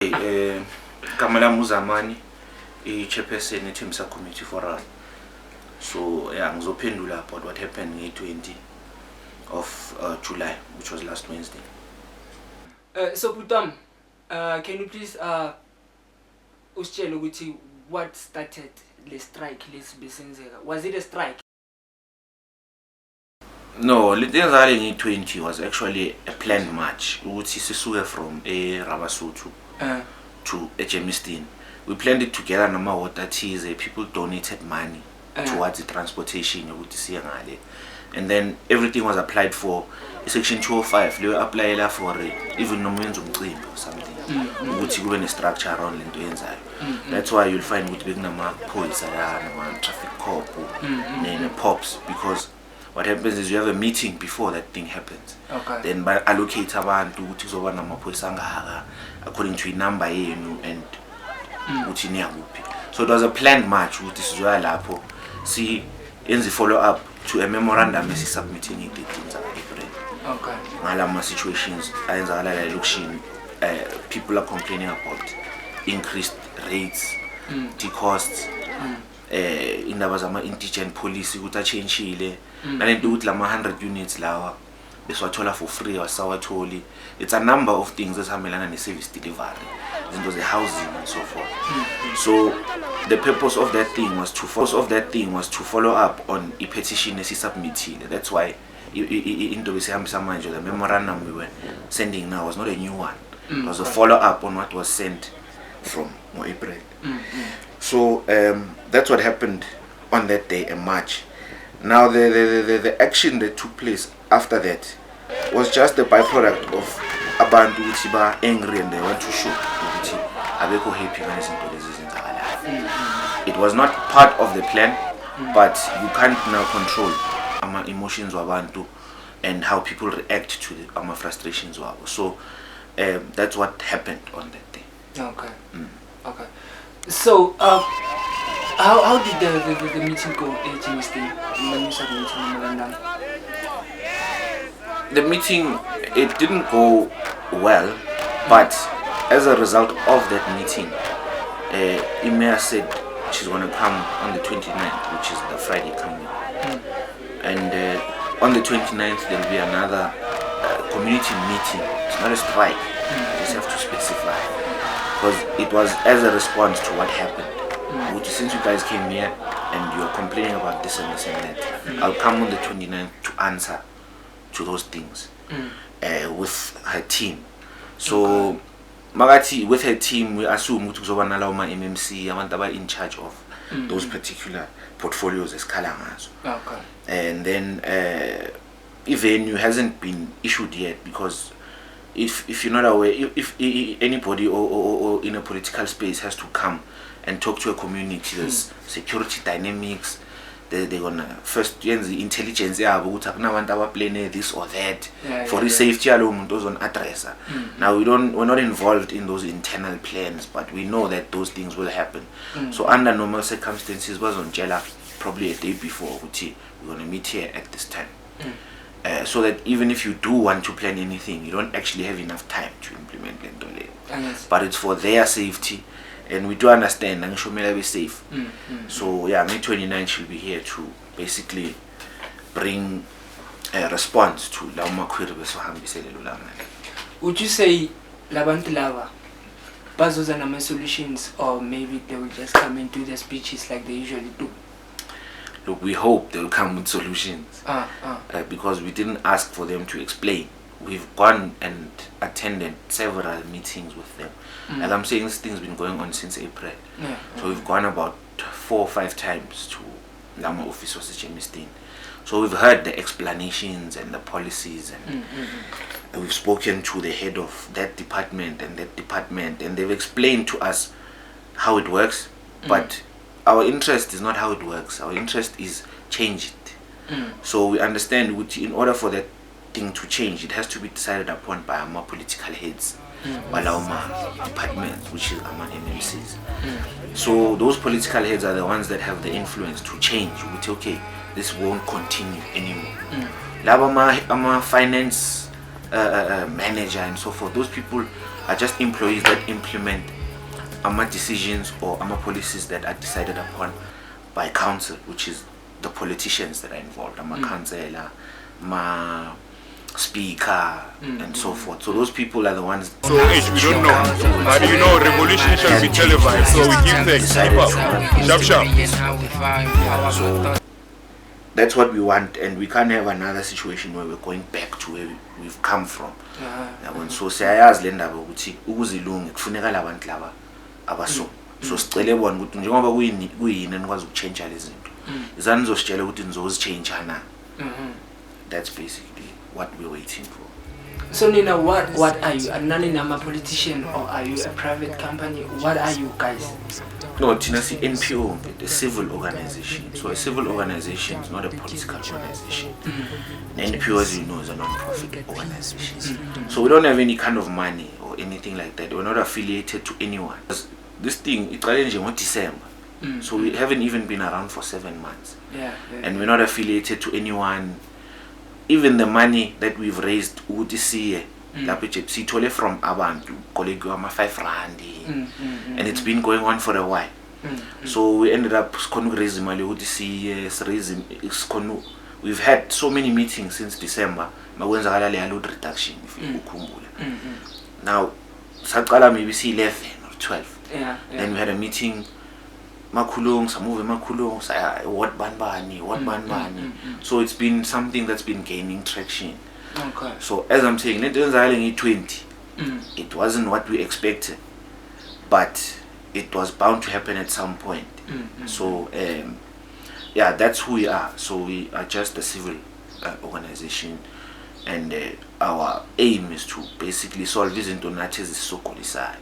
Kamala Zamani, Chairperson at Thembisa Committee for us. So yeah, ngizophendula about what happened on the 20th of July, which was last Wednesday. So Putam, can you please usitshele what started the strike? Was it a strike? No, the 20 was actually a planned march. We sisuke from Rabasotho to Germiston. We planned it together. People donated money towards the transportation, and then everything was applied for. Section 205, they were applied for even no means of or something. We a structure around it. That's why you'll find with big number police, traffic cop, and pops, because what happens is you have a meeting before that thing happens. Okay. Then by allocate abantu according to a number and so it was a planned march with this lapo. See in the follow up to a memorandum is submitting it in April. Okay. Malama situations people are complaining about increased rates, the costs, in the indigent police change. And do 100 units lawa beswathola for free or sawatoli. It's a number of things that have service delivery, into the housing and so forth. So the purpose of that thing was to follow up on a petition that is submitted. That's why the memorandum we were sending now was not a new one. It was a follow up on what was sent from April. So that's what happened on that day in March. Now the action that took place after that was just a byproduct of abantu ukuthi ba angry and they want to show ukuthi abekho happy when izinto lezi zenzakala. It was not part of the plan, but you can't now control ama emotions wabantu and how people react to the ama frustrations wabo. So that's what happened on that day. Okay. Okay. So how did the meeting go at Germiston? The meeting, it didn't go well, but as a result of that meeting, Mayor said she's going to come on the 29th, which is the Friday coming. And on the 29th, there will be another community meeting. It's not a strike, you just have to specify. Because it was as a response to what happened. Since you guys came here and you're complaining about this and this and that, I'll come on the 29th to answer to those things with her team. So Magati, with her team, we assume MMC abantu in charge of those particular portfolios as Kalangazo. Okay. And then venue hasn't been issued yet, because if you're not aware, if anybody or in a political space has to come and talk to a community, there's security dynamics. They're gonna first use the intelligence this or that for the safety on address. Now we're not involved in those internal plans, but we know that those things will happen. So under normal circumstances, was on Jela probably a day before we're gonna meet here at this time. So that even if you do want to plan anything, you don't actually have enough time to implement it. But it's for their safety, and we do understand and show me be safe. So yeah, May 29 she'll be here to basically bring a response to Lauma Quirbe. Would you say Labantu Lava bazozana solutions, or maybe they will just come and do their speeches like they usually do? Look, we hope they'll come with solutions, because we didn't ask for them to explain. We've gone and attended several meetings with them. As I'm saying, this thing's been going on since April. So we've gone about 4 or 5 times to Lama office of Germiston. So we've heard the explanations and the policies, and we've spoken to the head of that department, and they've explained to us how it works. But our interest is not how it works. Our interest is change it. So we understand in order for that thing to change, it has to be decided upon by our political heads, by our departments, which is our MMCs. So those political heads are the ones that have the influence to change. We say, okay, this won't continue anymore. Laba finance manager and so forth, those people are just employees that implement decisions or policies that are decided upon by council, which is the politicians that are involved, councillor, speaker, and so forth. So those people are the ones. So we don't know, but you know, revolution shall be televised. So we give thanks. Keep up, sharp. So that's what we want, and we can't have another situation where we're going back to where we've come from. So siyayazi le ndaba ukuthi ukuzilunga kufuneka labantu laba abaso. So sicele bona ukuthi njengoba kuyini enikwazi ukuchange lezi zinto. Izani zositshela ukuthi nizozichange na. That's basically what we're waiting for. So Nina, what are you? Are you a politician or are you a private company? What are you guys? No, Tinasi NPO, a civil organization. So a civil organization is not a political organization. NPO, as you know, is a non-profit organization. So we don't have any kind of money or anything like that. We're not affiliated to anyone. This thing, it's challenging in December. So we haven't even been around for 7 months. And we're not affiliated to anyone. Even the money that we've raised, Sithole from abantu, colleague $5 rand, and it's been going on for a while. So we ended up raising money. We've had so many meetings since December. Load reduction. Now, maybe 11 or 12. Then we had a meeting. What ban. So it's been something that's been gaining traction. Okay. So as I'm saying, it 20. It wasn't what we expected, but it was bound to happen at some point. So yeah, that's who we are. So we are just a civil organization, and our aim is to basically solve these international so-called side.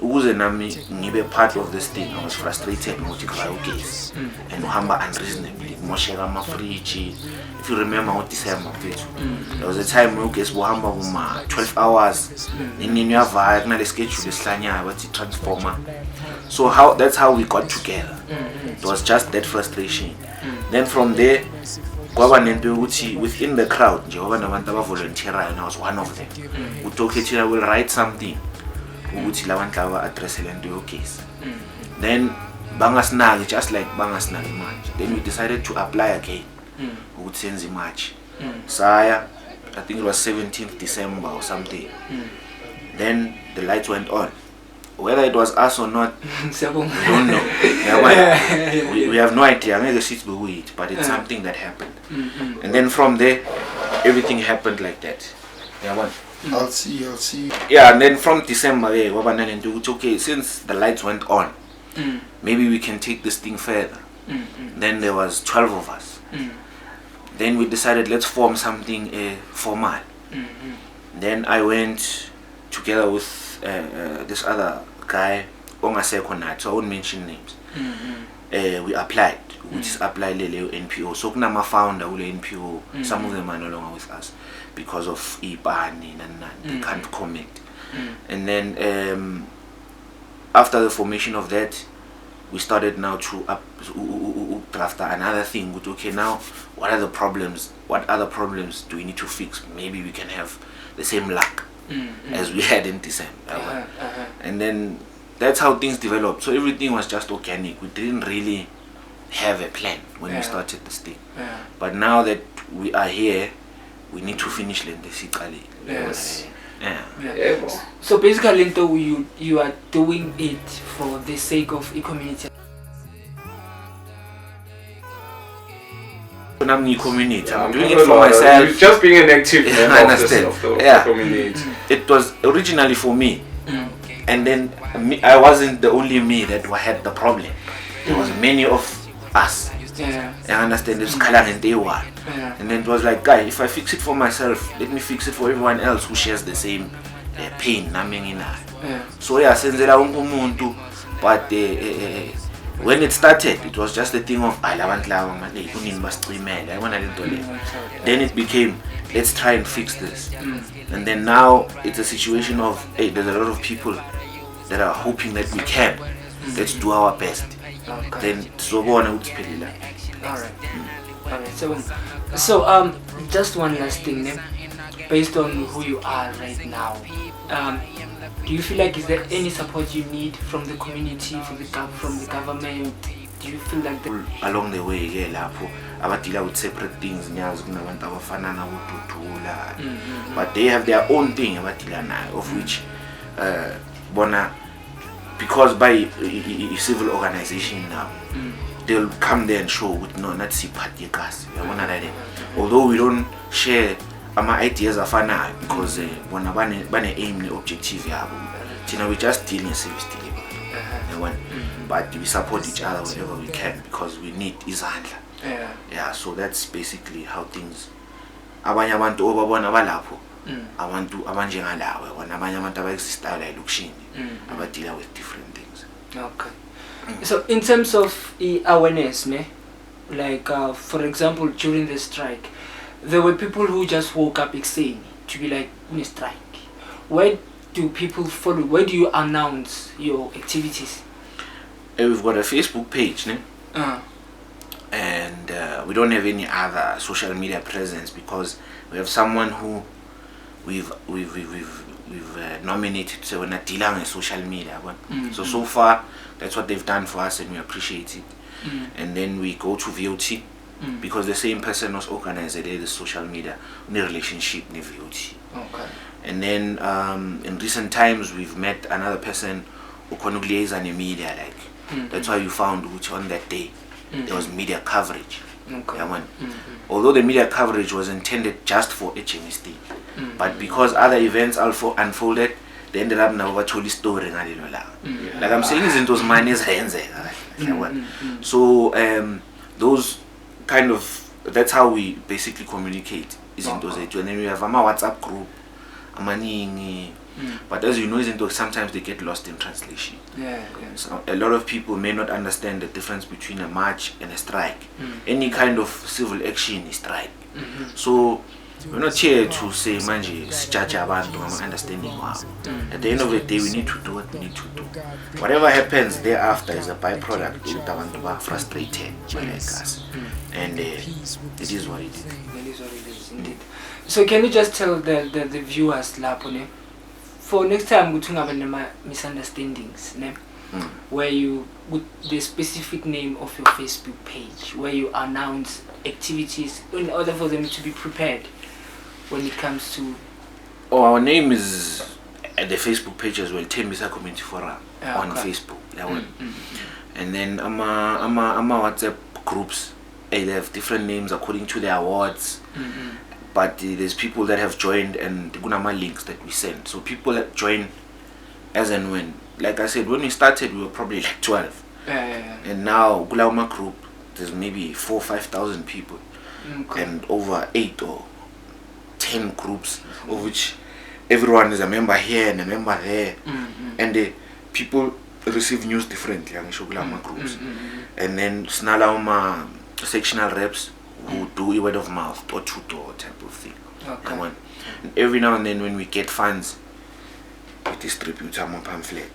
Ukuze nami ngibe part of this thing. I was frustrated ngokuthi ugesi and uhamba unreasonably mosheka ama-fridge. If you remember what December, there was a time where ugesi buhamba kuma 12 hours nini uyavala kunale schedule esihlanyayo bathi transformer. So that's how we got together. It was just that frustration. Then from there kwaba nento yokuthi within the crowd nje kwaba nabantu abavolunteerayo, and I was one of them. Uthi I will write something ukuthi labantu laba address le nto yogesi. Then bangasinaki, just like bangasinaki manje. Then we decided to apply again ukuthi senze imarch. Saya, I think it was 17th December or something. Then the lights went on. Whether it was us or not, we don't know. We have no idea. But it's something that happened. And then from there, everything happened like that. I'll see. Yeah, and then from December, okay, since the lights went on, maybe we can take this thing further. Then there was 12 of us. Then we decided, let's form something formal. Then I went together with this other guy, Ongaseko, so I won't mention names. We applied, which is apply Lele NPO. So Kunama founder NPO, some of them are no longer with us because of Ibani and they can't commit. And then after the formation of that, we started now to draft another thing. Okay, now what are the problems? What other problems do we need to fix? Maybe we can have the same luck as we had in December. And then that's how things developed. So everything was just organic. We didn't really have a plan when we started this thing. But now that we are here, we need to finish Lendesikali. Yes. So basically, you are doing it for the sake of the community. I'm doing it for myself. Just being an active member of the community. It was originally for me. And then I wasn't the only me that had the problem. There was many of us. I understand it's and day one. And then it was like, guy, if I fix it for myself, let me fix it for everyone else who shares the same pain. So yeah, senzela umuntu. But when it started, it was just a thing of then it became, let's try and fix this. And then now it's a situation of, hey, there's a lot of people that are hoping that we can. Let's do our best. Then so go on. Alright. So just one last thing, based on who you are right now, Do you feel like is there any support you need from the community, from the government? Do you feel like that? Along the way, yeah, lapho abadila with separate things, nyazi kunabantu abafana nabodudula, but they have their own thing abadila nayo, of which bona, because by a civil organization now, they'll come there and show with no, not see party gas. Although we don't share my ideas afana because bona bane aim the objective yabo. We just deal in service delivery. But we support each other wherever we can because we need izandla. Yeah, so that's basically how things. Abanye abantu obabona balapho. Abantu abanjengalawe bona abanye abantu abaexistala elokishini abadila with different things. Okay. So in terms of awareness, like for example during the strike, there were people who just woke up saying to be like, "We strike." Where do people follow? Where do you announce your activities? We've got a Facebook page, and we don't have any other social media presence because we have someone who we've nominated to when dealing with social media. So far that's what they've done for us and we appreciate it. And then we go to VOT because the same person was organized the social media in a relationship with VOT. Okay. And then in recent times we've met another person who can liaise on the media, like that's why you found which on that day there was media coverage. Okay. Although the media coverage was intended just for HMST, but because other events also unfolded, they ended up now actually story. Like I'm saying, is those monies hands. So those kind of, that's how we basically communicate. Is in those, and then we have a WhatsApp group, but as you know, sometimes they get lost in translation. So a lot of people may not understand the difference between a march and a strike. Any kind of civil action is strike. So we're not here to say manje sijaja abantu understanding wow. At the end of the day we need to do what we need to do. Whatever happens thereafter is a byproduct of abantu ba frustrated by us. And it is what it is. It is what it is indeed. So can you just tell the viewers lapho for next time we have any misunderstandings where you with the specific name of your Facebook page where you announce activities in order for them to be prepared when it comes to our name is at the Facebook page as well, Thembisa Community Forum on Facebook. And then ama WhatsApp groups, they have different names according to their awards. But there's people that have joined and gunama links that we send. So people that join as and when. Like I said, when we started we were probably like 12. And now Gulauma group there's maybe 4,000 or 5,000 people. And over 8 or 10 groups of which everyone is a member here and a member there. And the people receive news differently groups. And then Snalauma sectional reps who do a word of mouth or two-door type of thing. And every now and then when we get funds we distribute some pamphlet.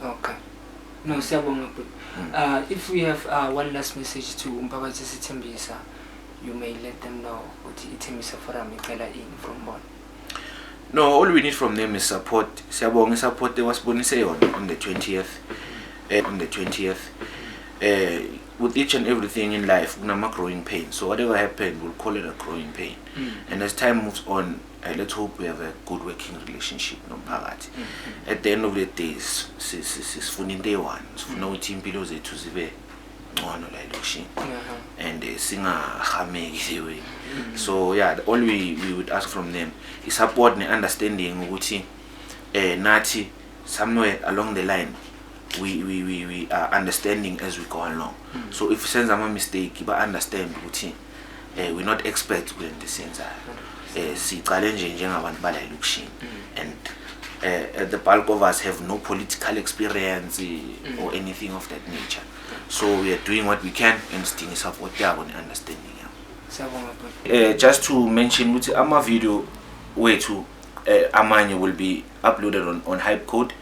Okay. No, if we have one last message to Mpabazisi Thembisa, you may let them know what Thembisa Forum in from one. No, all we need from them is support. Siyabonga support they was born on the 20th. On the 20th. With each and everything in life, we have growing pain. So whatever happened, we'll call it a growing pain. And as time moves on, let's hope we have a good working relationship. At the end of the day, sifuna day one. Sifuna ukuthi impilo zethu zibe ngcono la elokishini. And singahameki way. So yeah, all we would ask from them is support and understanding ukuthi nathi somewhere along the line we are understanding as we go along. So if sends a mistake, but understand ukuthi we're not experts in the sense and the bulk of us have no political experience or anything of that nature. So we are doing what we can and still support their own understanding. Just to mention, with our video way to Amanya will be uploaded on Hipecode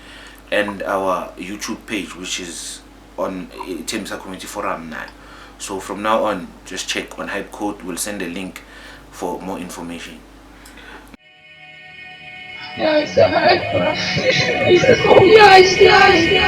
and our YouTube page, which is on Thembisa Community Forum now. So from now on, just check on Hipecode. We'll send a link for more information. Yeah, it's a hard one. Yeah, it's nice.